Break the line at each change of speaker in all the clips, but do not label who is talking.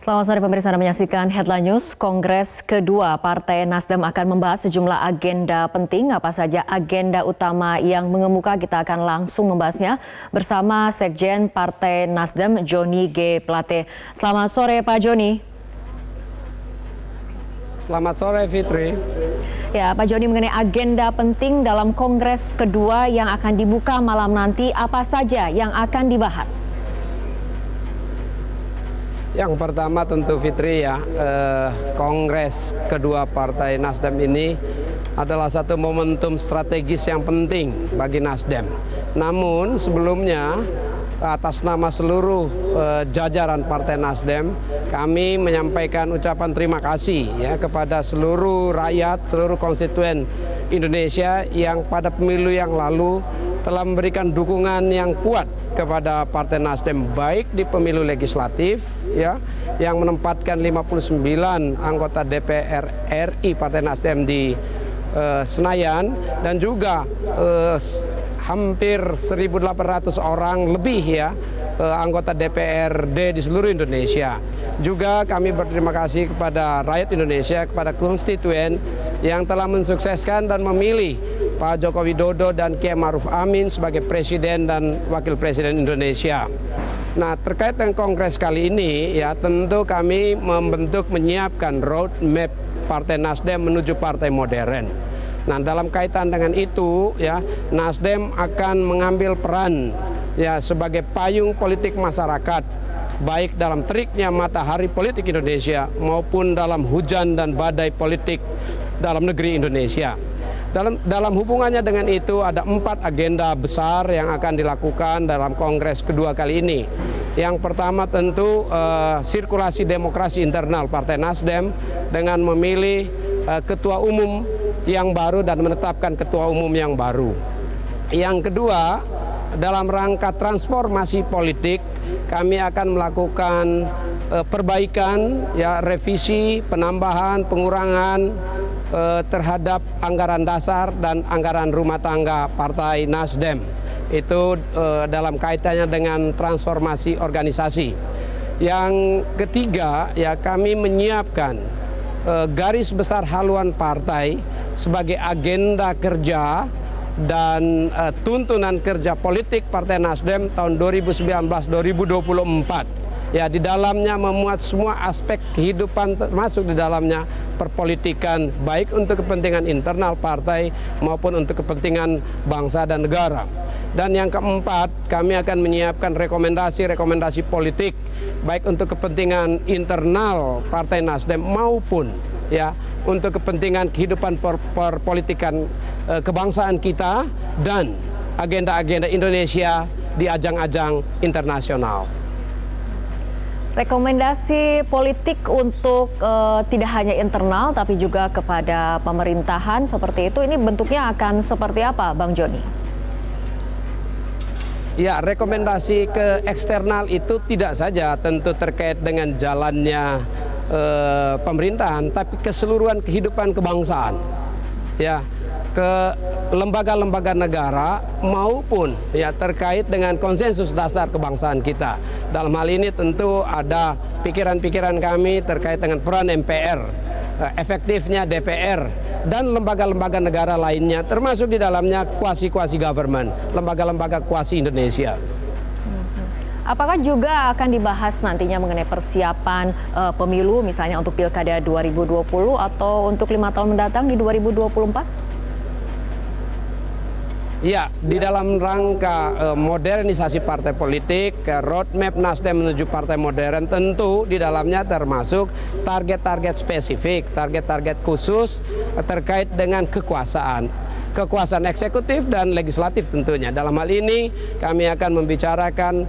Selamat sore pemirsa, Anda menyaksikan Headline News. Kongres kedua Partai Nasdem akan membahas sejumlah agenda penting. Apa saja agenda utama yang mengemuka, kita akan langsung membahasnya bersama Sekjen Partai Nasdem, Joni G. Plate. Selamat sore Pak Joni.
Selamat sore Fitri.
Ya, Pak Joni, mengenai agenda penting dalam Kongres kedua yang akan dibuka malam nanti, apa saja yang akan dibahas?
Yang pertama tentu Fitri ya, Kongres kedua Partai Nasdem ini adalah satu momentum strategis yang penting bagi Nasdem. Namun sebelumnya atas nama seluruh jajaran Partai Nasdem, kami menyampaikan ucapan terima kasih ya kepada seluruh rakyat, seluruh konstituen Indonesia yang pada pemilu yang lalu telah memberikan dukungan yang kuat kepada Partai Nasdem, baik di pemilu legislatif ya yang menempatkan 59 anggota DPR RI Partai Nasdem di Senayan, dan juga hampir 1.800 orang lebih ya anggota DPRD di seluruh Indonesia. Juga kami berterima kasih kepada rakyat Indonesia, kepada konstituen yang telah mensukseskan dan memilih Pak Joko Widodo dan Kiai Ma'ruf Amin sebagai Presiden dan Wakil Presiden Indonesia. Nah, terkait dengan Kongres kali ini ya, tentu kami menyiapkan roadmap Partai Nasdem menuju partai modern. Nah, dalam kaitan dengan itu ya, Nasdem akan mengambil peran ya sebagai payung politik masyarakat, baik dalam teriknya matahari politik Indonesia maupun dalam hujan dan badai politik dalam negeri Indonesia. Dalam hubungannya dengan itu ada 4 agenda besar yang akan dilakukan dalam Kongres kedua kali ini. Yang pertama tentu sirkulasi demokrasi internal Partai Nasdem dengan memilih ketua umum yang baru dan menetapkan ketua umum yang baru. Yang kedua, dalam rangka transformasi politik, kami akan melakukan perbaikan ya, revisi, penambahan, pengurangan terhadap anggaran dasar dan anggaran rumah tangga Partai Nasdem. Itu dalam kaitannya dengan transformasi organisasi. Yang ketiga ya, kami menyiapkan garis besar haluan partai sebagai agenda kerja dan tuntunan kerja politik Partai Nasdem tahun 2019-2024. Ya, di dalamnya memuat semua aspek kehidupan, termasuk di dalamnya perpolitikan, baik untuk kepentingan internal partai maupun untuk kepentingan bangsa dan negara. Dan yang keempat, kami akan menyiapkan rekomendasi politik, baik untuk kepentingan internal Partai Nasdem maupun ya untuk kepentingan kehidupan perpolitikan kebangsaan kita dan agenda-agenda Indonesia di ajang-ajang internasional.
Rekomendasi politik untuk tidak hanya internal tapi juga kepada pemerintahan seperti itu, ini bentuknya akan seperti apa, Bang Joni?
Ya, rekomendasi ke eksternal itu tidak saja tentu terkait dengan jalannya pemerintahan, tapi keseluruhan kehidupan kebangsaan. Ya, ke lembaga-lembaga negara maupun ya terkait dengan konsensus dasar kebangsaan kita. Dalam hal ini tentu ada pikiran-pikiran kami terkait dengan peran MPR, efektifnya DPR dan lembaga-lembaga negara lainnya, termasuk di dalamnya quasi government, lembaga-lembaga kuasi Indonesia.
Apakah juga akan dibahas nantinya mengenai persiapan pemilu, misalnya untuk Pilkada 2020 atau untuk 5 tahun mendatang di 2024?
Ya, di dalam rangka modernisasi partai politik, roadmap Nasdem menuju partai modern, tentu di dalamnya termasuk target-target spesifik, target-target khusus terkait dengan kekuasaan eksekutif dan legislatif tentunya. Dalam hal ini kami akan membicarakan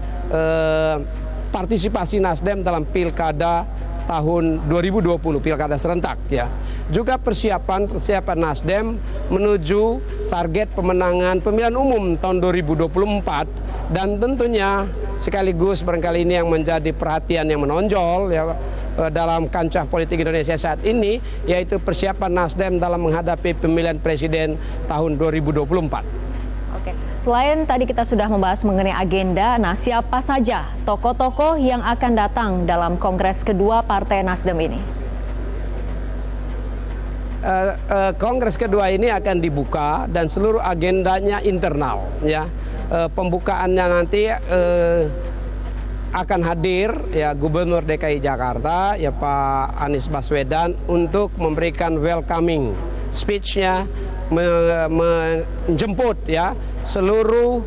partisipasi Nasdem dalam Pilkada tahun 2020, Pilkada serentak ya. Juga persiapan Nasdem menuju target pemenangan pemilihan umum tahun 2024, dan tentunya sekaligus barangkali ini yang menjadi perhatian yang menonjol ya dalam kancah politik Indonesia saat ini, yaitu persiapan Nasdem dalam menghadapi pemilihan presiden tahun 2024.
Oke. Selain tadi kita sudah membahas mengenai agenda, nah siapa saja tokoh-tokoh yang akan datang dalam Kongres kedua Partai Nasdem ini?
Kongres kedua ini akan dibuka dan seluruh agendanya internal, ya. Pembukaannya nanti akan hadir ya Gubernur DKI Jakarta ya Pak Anies Baswedan untuk memberikan welcoming speech-nya, menjemput ya seluruh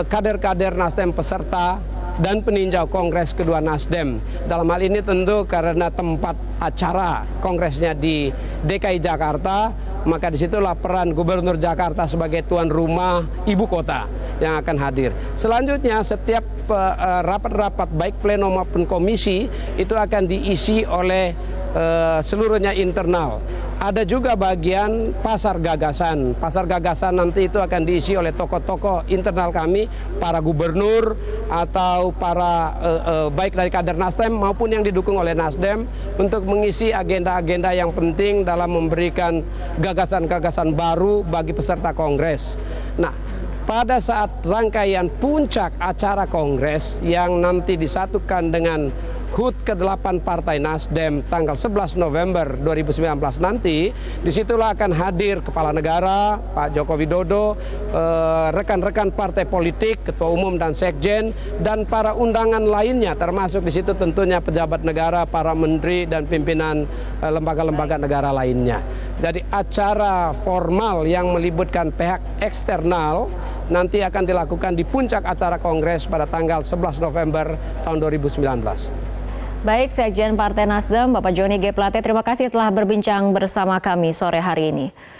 kader-kader Nasdem peserta dan peninjau Kongres kedua Nasdem. Dalam hal ini tentu karena tempat acara kongresnya di DKI Jakarta, maka disitulah peran Gubernur Jakarta sebagai tuan rumah ibu kota yang akan hadir. Selanjutnya setiap rapat-rapat baik pleno maupun komisi itu akan diisi oleh seluruhnya internal. Ada juga bagian pasar gagasan. Pasar gagasan nanti itu akan diisi oleh tokoh-tokoh internal kami, para gubernur atau para baik dari kader Nasdem maupun yang didukung oleh Nasdem untuk mengisi agenda-agenda yang penting dalam memberikan gagasan-gagasan baru bagi peserta kongres. Nah, pada saat rangkaian puncak acara kongres yang nanti disatukan dengan HUT ke-8 Partai Nasdem tanggal 11 November 2019 nanti, disitulah akan hadir Kepala Negara, Pak Joko Widodo, rekan-rekan partai politik, Ketua Umum dan Sekjen, dan para undangan lainnya, termasuk di situ tentunya pejabat negara, para menteri dan pimpinan lembaga-lembaga negara lainnya. Jadi acara formal yang melibatkan pihak eksternal nanti akan dilakukan di puncak acara Kongres pada tanggal 11 November tahun 2019.
Baik, Sekjen Partai Nasdem, Bapak Joni G. Plate, terima kasih telah berbincang bersama kami sore hari ini.